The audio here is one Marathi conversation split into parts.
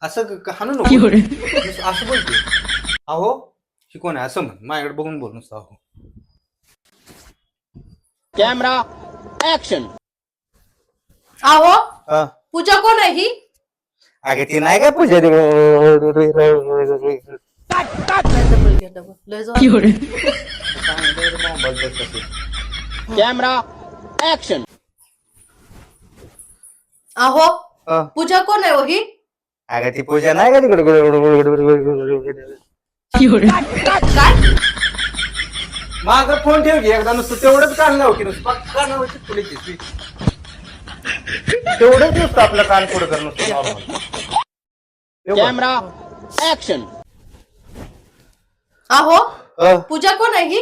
असं हाणू नको असं बोलते. अहो शिकवण आहे असं म्हण, माझ्याकडे बघून बोल नुसतं अहो. Camera action. आहो हा. पूजा कोण आहे ही? अगे ती नाही काय पूजा लय डबल घे, डबल. लय जोरात. Camera action. आहो पूजा कोण आहे हो ही? अगं ती पूजा नाही का तिकडे काय? माग फोन ठेव घे एकदा, नुसतं तेवढंच कान लाव की नुसतं कानावरची फुले घेतली तेवढंच नुसतं आपलं कान पुढं कर नुसतं नॉर्मल. Camera action. आहो पूजा कोण आहे ही?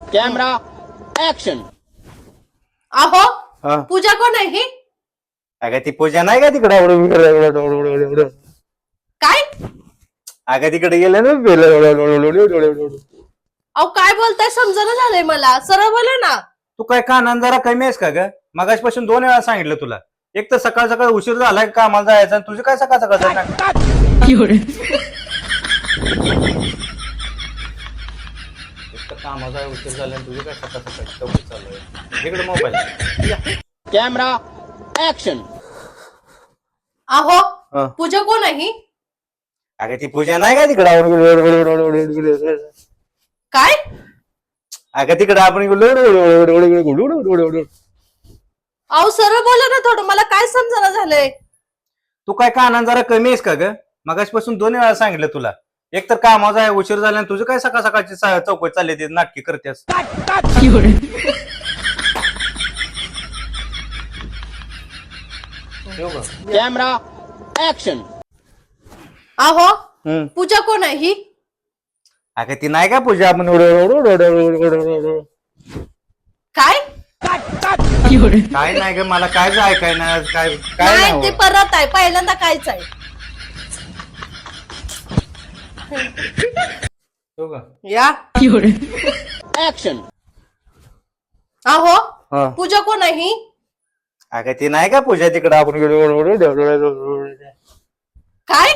Camera action. आहो पूजा कोण आहे ही? अगं ती पूजा नाही का तिकडे काय? अगं तिकडे गेलं ना अहो काय बोलताय समजणं झालंय मला, सरळ बोला ना. तू काय कानान जरा कमी आहेस का ग? मगाचपासून 2 वेळा सांगितलं तुला. एक तर सकाळ सकाळ उशीर झालाय कामाला जायचं आणि तुझं काय सकाळ सकाळ कामाचा उशीर झाला आणि तुझं काय सकाळ सकाळ चौकशी चालू आहे. इकडे मोबाईल. Camera action. आहो पूजा कोण आहे ही? अगं ती पूजा नाही का तिकडे काय? अगं तिकडे आपण अहो सरळ बोला ना थोडं, मला काय समजणं झालंय. तू काय कानान जरा कमी आहेस का ग? मगाचपासून 2 वेळा सांगितलं तुला. एक तर कामाचा आहे उशीर झाला आणि तुझं काय सकाळ सकाळची चौकशी चालली ती नाटकी करतेस. Camera action. आहो पूजा कोण आहे ही? अगं ती नाही का पूजा आपण काय? काय नाही ग, मला काय ऐकाय नाही काय काय नाही नाही ते होत. परत आहे, पहिल्यांदा कायच आहे. हो का? या ऍक्शन. आहो हा. पूजा कोण आहे ही? अगं ती नाही का पूजा तिकडं आपण काय?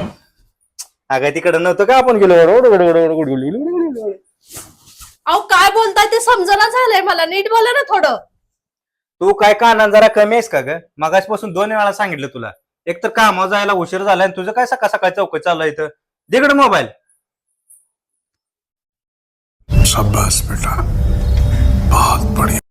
अगं तिकडं नव्हतं का आपण गेलो अहो काय बोलताय ते समजणं झालंय मला, नीट बोला ना थोडं. तू काय कानान जरा कमी आहेस का ग? मगाचपासून 2 वेळा सांगितलं तुला. एक तर कामावर जायला उशीर झाला आणि तुझं काय सकाळ सकाळ चौकशी चालू आहे इथं. तिकडे मोबाईल. शाबाश बेटा, बहुत बढ़िया.